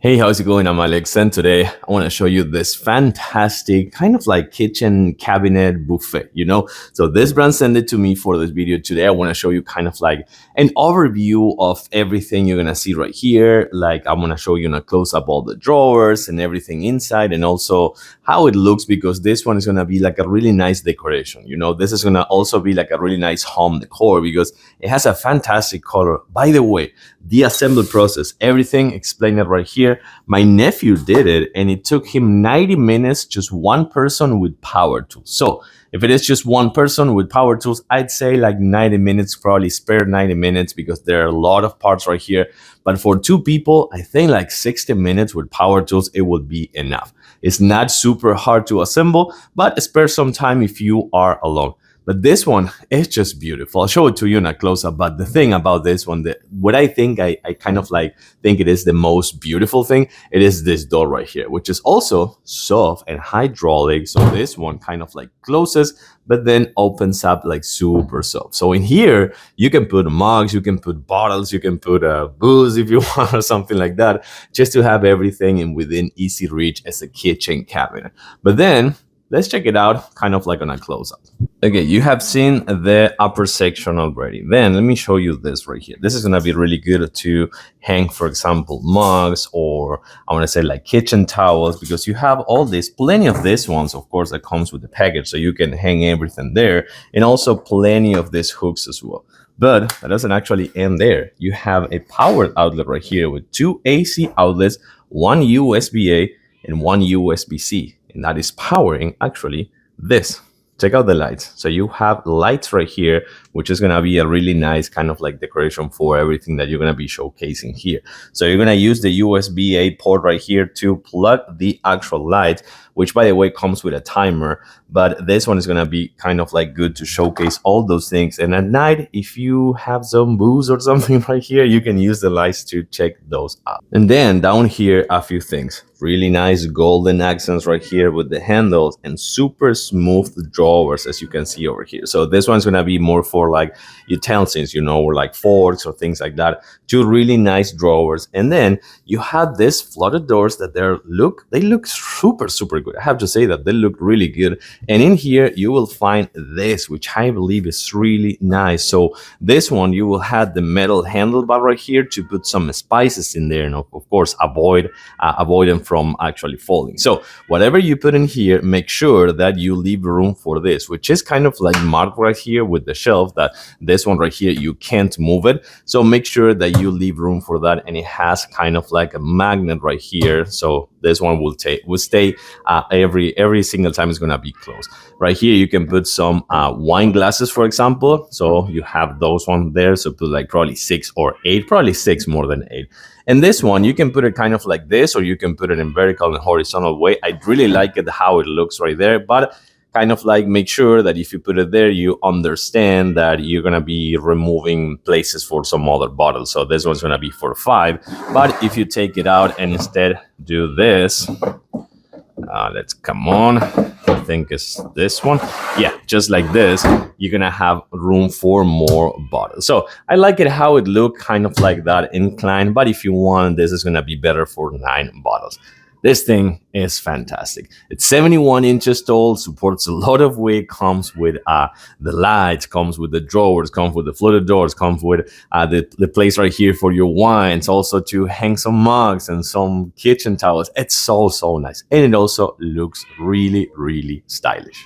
Hey, how's it going? I'm Alex, and today I want to show you this fantastic kind of like kitchen cabinet buffet, So this brand sent it to me for this video today. I want to show you kind of like an overview of everything you're going to see right here. Like I'm going to show you in a close-up all the drawers and everything inside, and also how it looks, because this one is going to be like a really nice decoration. This is going to also be like a really nice home decor because it has a fantastic color. By the way, the assembly process, everything explained it right here. My nephew did it and it took him 90 minutes, just one person with power tools. So if it is just one person with power tools, I'd say like 90 minutes, probably spare 90 minutes because there are a lot of parts right here. But for two people, I think like 60 minutes with power tools, it would be enough. It's not super hard to assemble, but spare some time if you are alone. But this one is just beautiful. I'll show it to you in a close-up. But the thing about this one, what I think I kind of like think it is the most beautiful thing, it is this door right here, which is also soft and hydraulic. So this one kind of like closes, but then opens up like super soft. So in here, you can put mugs, you can put bottles, you can put booze if you want or something like that, just to have everything in within easy reach as a kitchen cabinet. But then let's check it out kind of like on a close-up. Okay, you have seen the upper section already. Then let me show you this right here. This is going to be really good to hang, for example, mugs, or I want to say like kitchen towels, because you have all this, plenty of these ones, of course, that comes with the package. So you can hang everything there, and also plenty of these hooks as well. But that doesn't actually end there. You have a power outlet right here with two AC outlets, one USB-A and one USB-C. And that is powering actually this. Check out the lights. So you have lights right here, which is going to be a really nice kind of like decoration for everything that you're going to be showcasing here. So you're going to use the USB-A port right here to plug the actual light, which by the way comes with a timer, but this one is going to be kind of like good to showcase all those things. And at night, if you have some booze or something right here, you can use the lights to check those out. And then down here, a few things. Really nice golden accents right here with the handles, and super smooth drawers, as you can see over here. So this one's going to be more for like utensils, or like forks or things like that. Two really nice drawers. And then you have this flooded doors that they look super good. I have to say that they look really good. And in here you will find this, which I believe is really nice. So this one, you will have the metal handlebar right here to put some spices in there, and of course avoid them from actually falling. So whatever you put in here, make sure that you leave room for this, which is kind of like marked right here with the shelf, that this one right here, you can't move it. So make sure that you leave room for that. And it has kind of like a magnet right here. So this one will stay every single time it's going to be closed. Right here, you can put some wine glasses, for example. So you have those ones there. So put like probably 6 or 8, probably 6 more than 8. And this one, you can put it kind of like this, or you can put it in vertical and horizontal way. I really like it how it looks right there, but kind of like make sure that if you put it there, you understand that you're going to be removing places for some other bottles. So this one's going to be for 5. But if you take it out and instead do this, let's come on. I think it's this one. Yeah, just like this, you're gonna have room for more bottles. So I like it how it look kind of like that incline, but if you want, this is gonna be better for 9 bottles. This thing is fantastic. It's 71 inches tall, supports a lot of weight, comes with the lights, comes with the drawers, comes with the floated doors, comes with the place right here for your wines, also to hang some mugs and some kitchen towels. It's so nice. And it also looks really stylish.